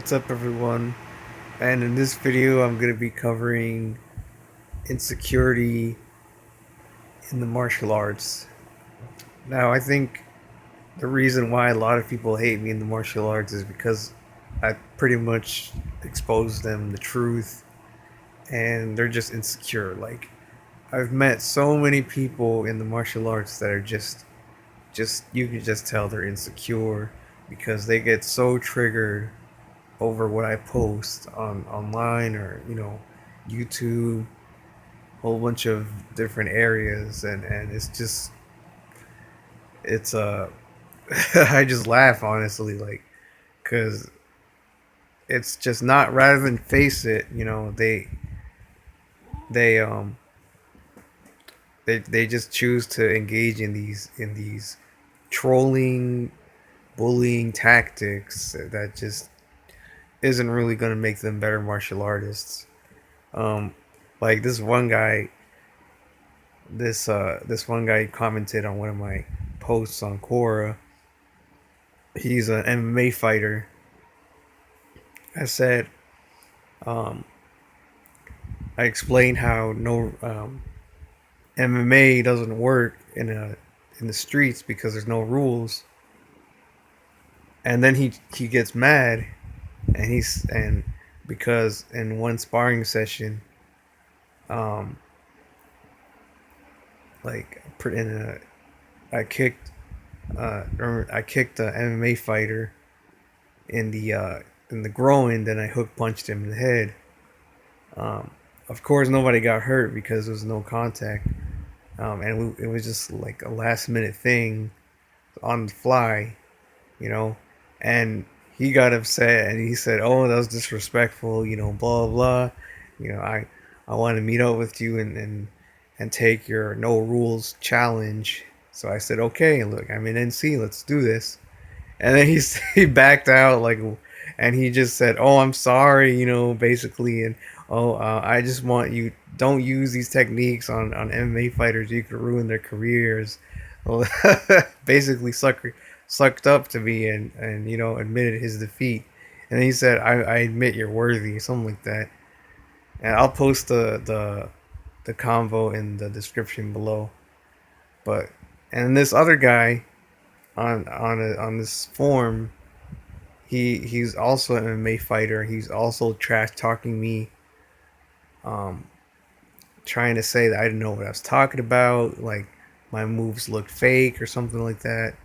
What's up, everyone? And in this video, I'm going to be covering insecurity in the martial arts. Now, I think the reason why a lot of people hate me in the martial arts is because I pretty much expose them the truth and they're just insecure. Like, I've met so many people in the martial arts that are just you can just tell they're insecure because they get so triggered over what I post on online or YouTube, whole bunch of different areas, and it's I just laugh honestly, like, because it's just not, rather than face it, they um they just choose to engage in these trolling, bullying tactics that just isn't really going to make them better martial artists. um like this one guy commented on one of my posts on Quora. He's an MMA fighter. I said, um, I explained how no MMA doesn't work in the streets because there's no rules. And then he gets mad, and because in one sparring session, um, like in I kicked I kicked a MMA fighter in the groin, then I hook punched him in the head. Um, of course, nobody got hurt because there was no contact, it was just like a last minute thing on the fly, you know. And he got upset and he said, "Oh, that was disrespectful," blah blah. I want to meet up with you and take your no rules challenge. So I said, "Okay, look, I'm in NC. Let's do this." And then he backed out, like, and he just said, "Oh, I'm sorry," basically, and "Oh, I just want you don't use these techniques on MMA fighters. You could ruin their careers." Well, basically sucked up to me and admitted his defeat. And then he said, "I admit you're worthy," something like that. And I'll post the convo in the description below. But and this other guy on this forum, he's also an MMA fighter. He's also trash talking me, um, trying to say that I didn't know what I was talking about, like my moves looked fake or something like that.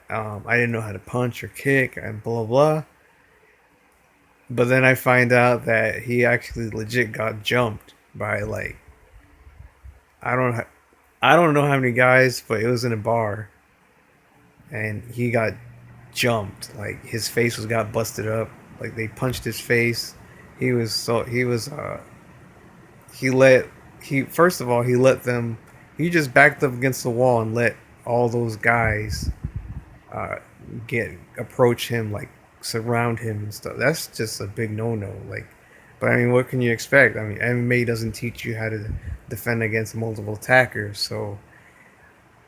I didn't know how to punch or kick and blah blah. But then I find out that he actually legit got jumped by, like, I don't I don't know how many guys, but it was in a bar, and he got jumped. Like, his face was got busted up. Like, they punched his face. He was he let he first of all, he let them he just backed up against the wall and let all those guys uh get approach him, like surround him and stuff. That's just a big no like. But I mean, what can you expect? I mean, MMA doesn't teach you how to defend against multiple attackers. So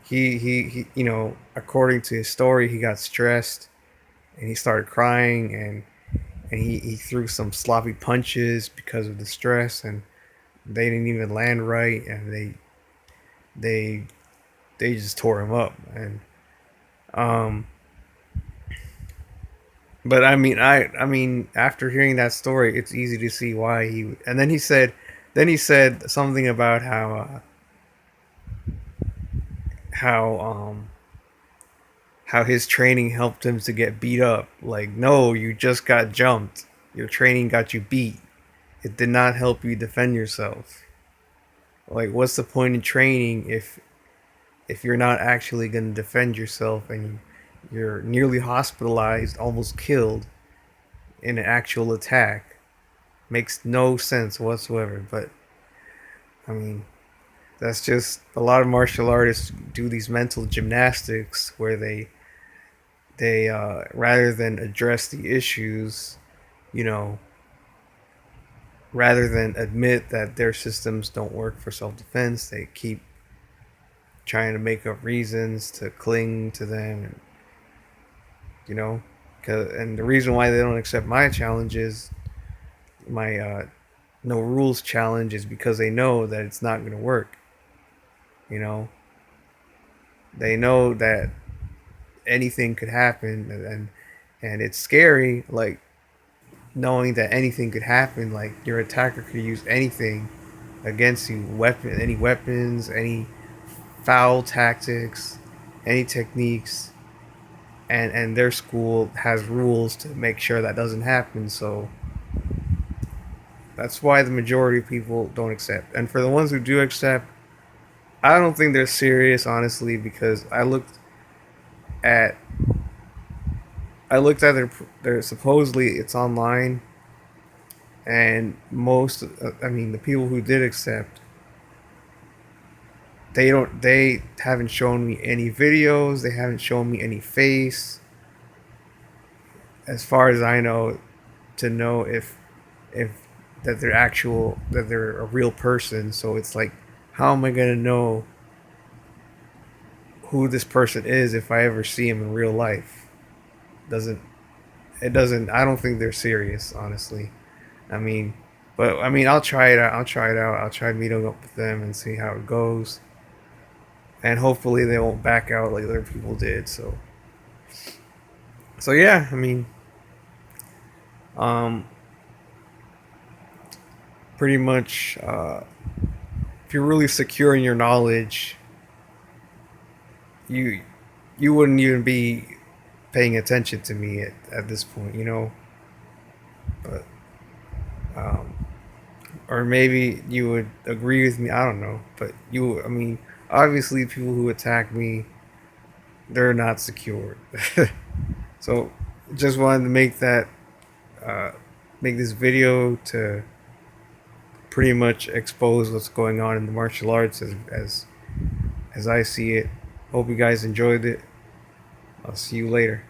he according to his story, he got stressed and he started crying, and he threw some sloppy punches because of the stress, and they didn't even land right, and they they just tore him up. And um but I mean after hearing that story, it's easy to see why he. And then he said something about how how his training helped him to get beat up. Like, no, you just got jumped. Your training got you beat. It did not help you defend yourself. Like, what's the point in training if you're not actually going to defend yourself, and you're nearly hospitalized, almost killed in an actual attack? Makes no sense whatsoever. But I mean, that's just a lot of martial artists do these mental gymnastics where they rather than address the issues, you know, rather than admit that their systems don't work for self-defense, they keep trying to make up reasons to cling to them, you know. And the reason why they don't accept my challenges, my no rules challenge, is because they know that it's not going to work. You know, they know that anything could happen, and it's scary. Like knowing that anything could happen. Like your attacker could use anything against you, any weapons, any foul tactics, any techniques, and their school has rules to make sure that doesn't happen. So that's why the majority of people don't accept. And for the ones who do accept, I don't think they're serious, honestly, because at I looked at their supposedly it's online, and I mean, the people who did accept, they haven't shown me any videos, they haven't shown me any face, as far as I know, to know if that they're a real person. So it's like, how am I gonna know who this person is if I ever see him in real life? Doesn't it doesn't I don't think they're serious, honestly. I mean, but I mean, I'll try it out. I'll try meeting up with them and see how it goes. And hopefully they won't back out like other people did. So yeah, I mean, um, pretty much, if you're really secure in your knowledge, you you wouldn't even be paying attention to me at this point, you know. But um, or maybe you would agree with me. I don't know, but I mean, obviously, people who attack me, they're not secured. So, just wanted to uh, make this video to pretty much expose what's going on in the martial arts as I see it. Hope you guys enjoyed it. I'll see you later.